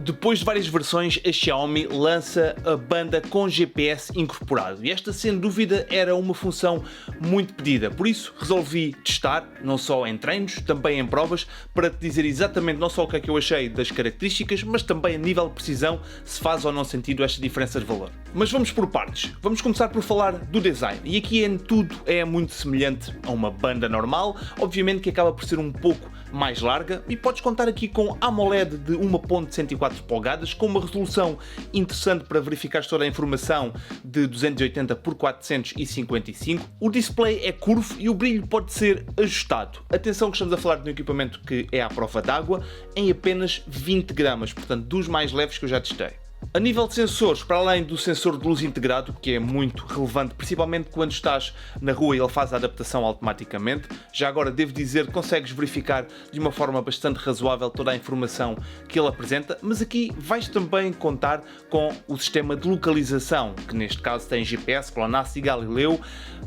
Depois de várias versões, a Xiaomi lança a banda com GPS incorporado e esta, sem dúvida, era uma função muito pedida. Por isso, resolvi testar, não só em treinos, também em provas, para te dizer exatamente não só o que é que eu achei das características, mas também a nível de precisão, se faz ou não sentido esta diferença de valor. Mas vamos por partes. Vamos começar por falar do design. E aqui em tudo é muito semelhante a uma banda normal, obviamente que acaba por ser um pouco mais larga e podes contar aqui com AMOLED de 1.104 polegadas com uma resolução interessante para verificar toda a informação de 280 por 455. O display é curvo e o brilho pode ser ajustado. Atenção que estamos a falar de um equipamento que é à prova d'água em apenas 20 gramas, portanto dos mais leves que eu já testei. A nível de sensores, para além do sensor de luz integrado, que é muito relevante, principalmente quando estás na rua e ele faz a adaptação automaticamente, já agora devo dizer que consegues verificar de uma forma bastante razoável toda a informação que ele apresenta, mas aqui vais também contar com o sistema de localização, que neste caso tem GPS, GLONASS e Galileu,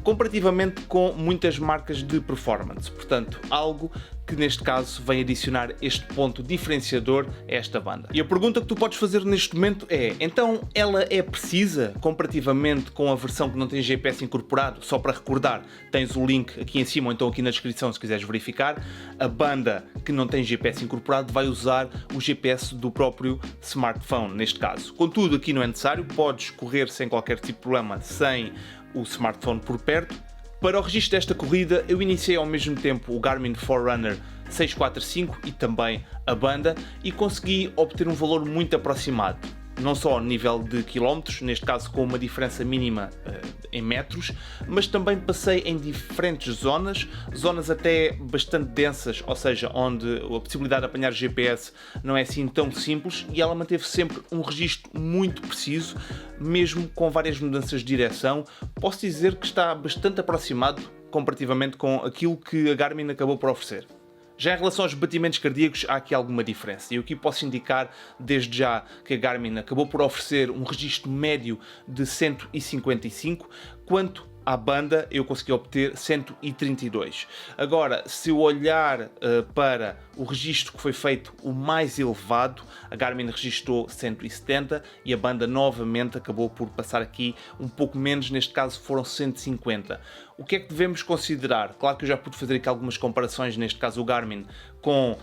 comparativamente com muitas marcas de performance, portanto algo que neste caso vem adicionar este ponto diferenciador a esta banda. E a pergunta que tu podes fazer neste momento é, então ela é precisa comparativamente com a versão que não tem GPS incorporado? Só para recordar, tens o link aqui em cima ou então aqui na descrição se quiseres verificar. A banda que não tem GPS incorporado vai usar o GPS do próprio smartphone, neste caso. Contudo, aqui não é necessário, podes correr sem qualquer tipo de problema sem o smartphone por perto. Para o registro desta corrida, eu iniciei ao mesmo tempo o Garmin Forerunner 645 e também a banda e consegui obter um valor muito aproximado. Não só ao nível de quilómetros, neste caso com uma diferença mínima em metros, mas também passei em diferentes zonas até bastante densas, ou seja, onde a possibilidade de apanhar GPS não é assim tão simples e ela manteve sempre um registro muito preciso, mesmo com várias mudanças de direção. Posso dizer que está bastante aproximado comparativamente com aquilo que a Garmin acabou por oferecer. Já em relação aos batimentos cardíacos, há aqui alguma diferença. E eu aqui posso indicar desde já que a Garmin acabou por oferecer um registro médio de 155, quanto à banda eu consegui obter 132. Agora, se eu olhar para o registro que foi feito o mais elevado, a Garmin registrou 170 e a banda novamente acabou por passar aqui um pouco menos, neste caso foram 150. O que é que devemos considerar? Claro que eu já pude fazer aqui algumas comparações, neste caso o Garmin, com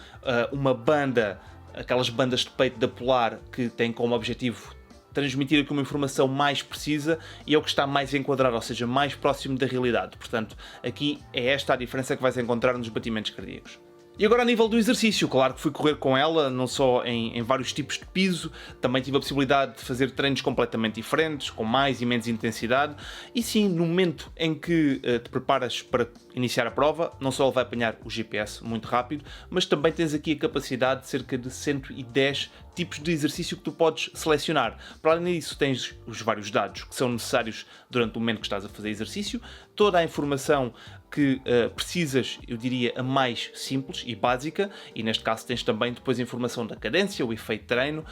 uma banda, aquelas bandas de peito da Polar que têm como objetivo transmitir aqui uma informação mais precisa e é o que está mais enquadrado, ou seja, mais próximo da realidade. Portanto, aqui é esta a diferença que vais encontrar nos batimentos cardíacos. E agora a nível do exercício, claro que fui correr com ela, não só em vários tipos de piso, também tive a possibilidade de fazer treinos completamente diferentes, com mais e menos intensidade, e sim, no momento em que te preparas para iniciar a prova, não só ele vai apanhar o GPS muito rápido, mas também tens aqui a capacidade de cerca de 110 tipos de exercício que tu podes selecionar. Para além disso, tens os vários dados que são necessários durante o momento que estás a fazer exercício, toda a informação que precisas, eu diria, a mais simples e básica, e neste caso tens também depois a informação da cadência, o efeito de treino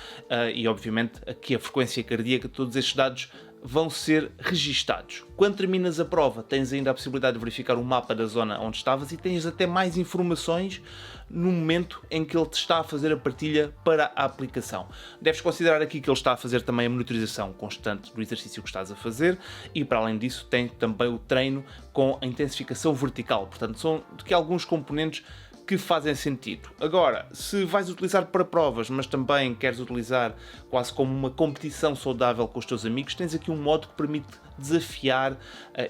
e obviamente aqui a frequência cardíaca, todos estes dados vão ser registados. Quando terminas a prova, tens ainda a possibilidade de verificar o mapa da zona onde estavas e tens até mais informações no momento em que ele te está a fazer a partilha para a aplicação. Deves considerar aqui que ele está a fazer também a monitorização constante do exercício que estás a fazer e, para além disso, tem também o treino com a intensificação vertical. Portanto, são aqui alguns componentes que fazem sentido. Agora, se vais utilizar para provas, mas também queres utilizar quase como uma competição saudável com os teus amigos, tens aqui um modo que permite desafiar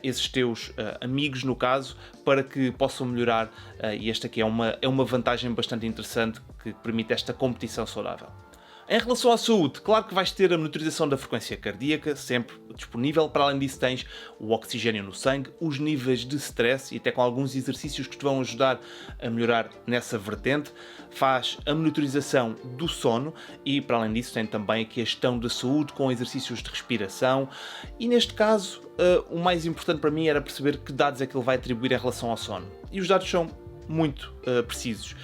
esses teus amigos, no caso, para que possam melhorar e esta aqui é uma vantagem bastante interessante que permite esta competição saudável. Em relação à saúde, claro que vais ter a monitorização da frequência cardíaca sempre disponível, para além disso tens o oxigênio no sangue, os níveis de stress e até com alguns exercícios que te vão ajudar a melhorar nessa vertente, faz a monitorização do sono e para além disso tem também aqui a gestão da saúde com exercícios de respiração e neste caso o mais importante para mim era perceber que dados é que ele vai atribuir em relação ao sono. E os dados são muito precisos.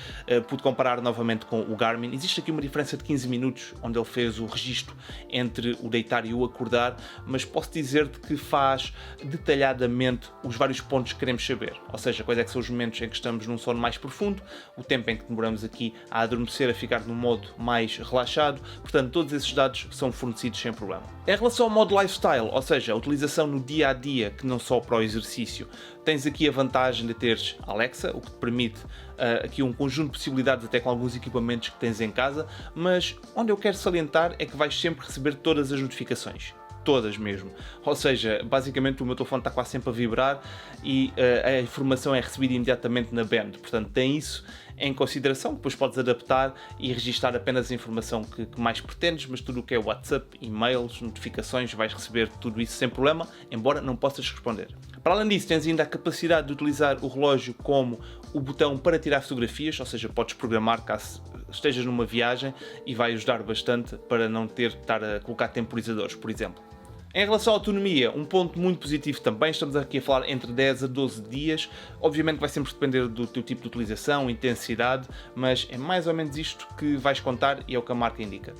Pude comparar novamente com o Garmin. Existe aqui uma diferença de 15 minutos, onde ele fez o registro entre o deitar e o acordar, mas posso dizer-te que faz detalhadamente os vários pontos que queremos saber. Ou seja, quais é que são os momentos em que estamos num sono mais profundo, o tempo em que demoramos aqui a adormecer, a ficar num modo mais relaxado. Portanto, todos esses dados são fornecidos sem problema. Em relação ao modo lifestyle, ou seja, a utilização no dia a dia, que não só para o exercício, tens aqui a vantagem de teres Alexa, o que te permite aqui um conjunto de possibilidades até com alguns equipamentos que tens em casa, mas onde eu quero salientar é que vais sempre receber todas as notificações. Todas mesmo. Ou seja, basicamente o meu telefone está quase sempre a vibrar e a informação é recebida imediatamente na band. Portanto, tem isso em consideração. Depois podes adaptar e registar apenas a informação que mais pretendes, mas tudo o que é WhatsApp, e-mails, notificações, vais receber tudo isso sem problema, embora não possas responder. Para além disso, tens ainda a capacidade de utilizar o relógio como o botão para tirar fotografias, ou seja, podes programar caso estejas numa viagem e vai ajudar bastante para não ter de estar a colocar temporizadores, por exemplo. Em relação à autonomia, um ponto muito positivo também, estamos aqui a falar entre 10 a 12 dias, obviamente vai sempre depender do teu tipo de utilização, intensidade, mas é mais ou menos isto que vais contar e é o que a marca indica.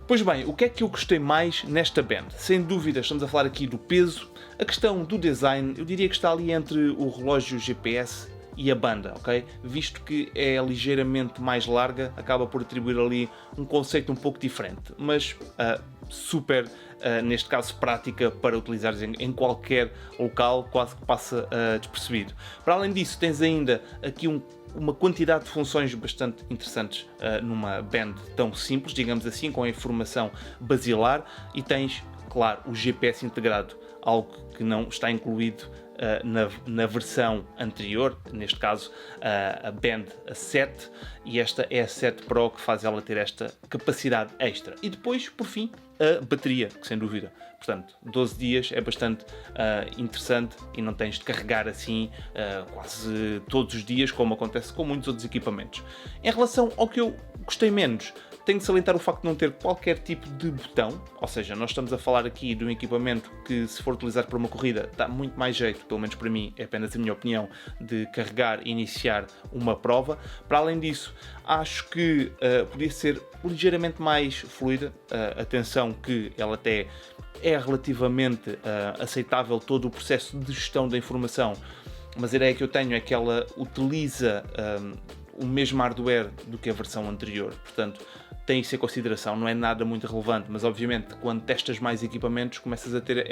Pois bem, o que é que eu gostei mais nesta band? Sem dúvida, estamos a falar aqui do peso, a questão do design, eu diria que está ali entre o relógio GPS e a banda, ok? Visto que é ligeiramente mais larga, acaba por atribuir ali um conceito um pouco diferente, mas super, neste caso, prática para utilizares em qualquer local, quase que passa despercebido. Para além disso, tens ainda aqui uma quantidade de funções bastante interessantes numa band tão simples, digamos assim, com a informação basilar, e tens, claro, o GPS integrado, algo que não está incluído na versão anterior, neste caso a Band 7, e esta é a 7 Pro que faz ela ter esta capacidade extra. E depois, por fim, a bateria, que sem dúvida, portanto, 12 dias é bastante interessante e não tens de carregar assim quase todos os dias, como acontece com muitos outros equipamentos. Em relação ao que eu gostei menos, tenho de salientar o facto de não ter qualquer tipo de botão, ou seja, nós estamos a falar aqui de um equipamento que, se for utilizado para uma corrida, dá muito mais jeito, pelo menos para mim, é apenas a minha opinião, de carregar e iniciar uma prova. Para além disso, acho que podia ser ligeiramente mais fluida. Atenção que ela até é relativamente aceitável todo o processo de gestão da informação, mas a ideia que eu tenho é que ela utiliza o mesmo hardware do que a versão anterior, portanto tem isso em consideração, não é nada muito relevante, mas obviamente quando testas mais equipamentos começas a ter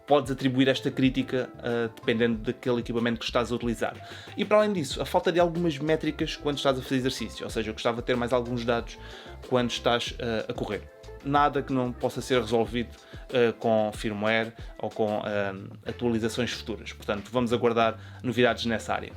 podes atribuir esta crítica dependendo daquele equipamento que estás a utilizar. E para além disso, a falta de algumas métricas quando estás a fazer exercício, ou seja, eu gostava de ter mais alguns dados quando estás a correr. Nada que não possa ser resolvido com firmware ou com atualizações futuras, portanto vamos aguardar novidades nessa área.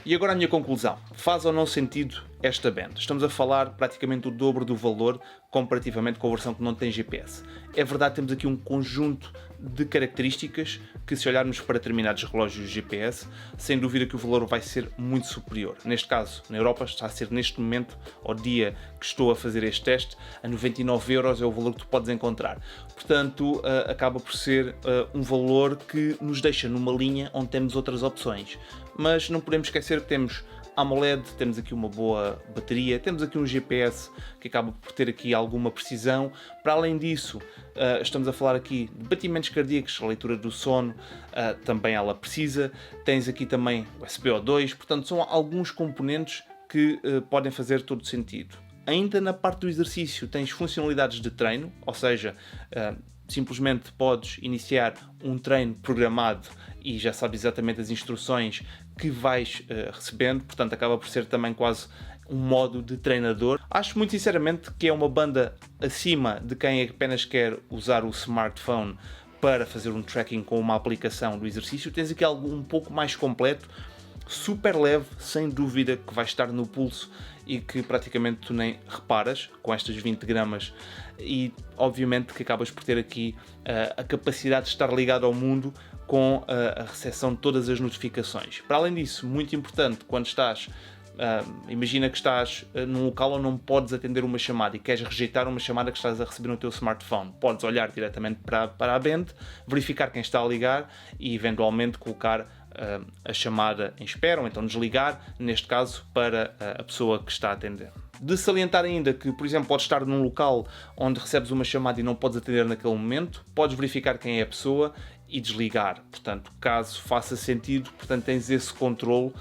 E agora a minha conclusão. Faz ou não sentido esta band? Estamos a falar praticamente o dobro do valor comparativamente com a versão que não tem GPS. É verdade, temos aqui um conjunto de características que, se olharmos para determinados relógios GPS, sem dúvida que o valor vai ser muito superior. Neste caso, na Europa, está a ser neste momento, ao dia que estou a fazer este teste, a 99€ é o valor que tu podes encontrar. Portanto, acaba por ser um valor que nos deixa numa linha onde temos outras opções. Mas não podemos esquecer que temos AMOLED, temos aqui uma boa bateria, temos aqui um GPS que acaba por ter aqui alguma precisão. Para além disso, estamos a falar aqui de batimentos cardíacos, a leitura do sono, também ela precisa. Tens aqui também o SpO2, portanto são alguns componentes que podem fazer todo sentido. Ainda na parte do exercício tens funcionalidades de treino, ou seja, simplesmente podes iniciar um treino programado e já sabes exatamente as instruções que vais recebendo, portanto acaba por ser também quase um modo de treinador. Acho muito sinceramente que é uma banda acima de quem apenas quer usar o smartphone para fazer um tracking com uma aplicação do exercício. Tens aqui algo um pouco mais completo, super leve, sem dúvida que vai estar no pulso e que praticamente tu nem reparas com estas 20 gramas, e obviamente que acabas por ter aqui a capacidade de estar ligado ao mundo com a recepção de todas as notificações. Para além disso, muito importante, quando estás, imagina que estás num local onde não podes atender uma chamada e queres rejeitar uma chamada que estás a receber no teu smartphone, podes olhar diretamente para a band, verificar quem está a ligar e eventualmente colocar a chamada em espera, ou então desligar, neste caso, para a pessoa que está a atender. De salientar ainda que, por exemplo, podes estar num local onde recebes uma chamada e não podes atender naquele momento, podes verificar quem é a pessoa e desligar. Portanto, caso faça sentido, portanto, tens esse controle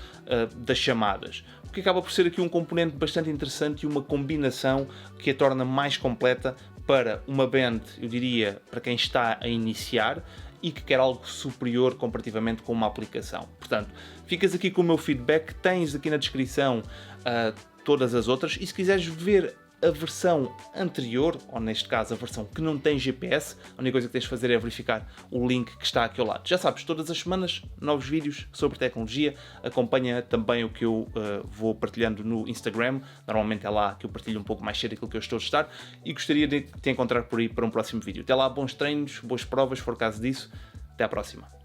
das chamadas. O que acaba por ser aqui um componente bastante interessante e uma combinação que a torna mais completa para uma band, eu diria, para quem está a iniciar e que quer algo superior comparativamente com uma aplicação. Portanto, ficas aqui com o meu feedback, tens aqui na descrição todas as outras, e se quiseres ver a versão anterior, ou neste caso a versão que não tem GPS, a única coisa que tens de fazer é verificar o link que está aqui ao lado. Já sabes, todas as semanas, novos vídeos sobre tecnologia, acompanha também o que eu vou partilhando no Instagram, normalmente é lá que eu partilho um pouco mais cedo aquilo que eu estou a testar, e gostaria de te encontrar por aí para um próximo vídeo. Até lá, bons treinos, boas provas, se for caso disso, até à próxima.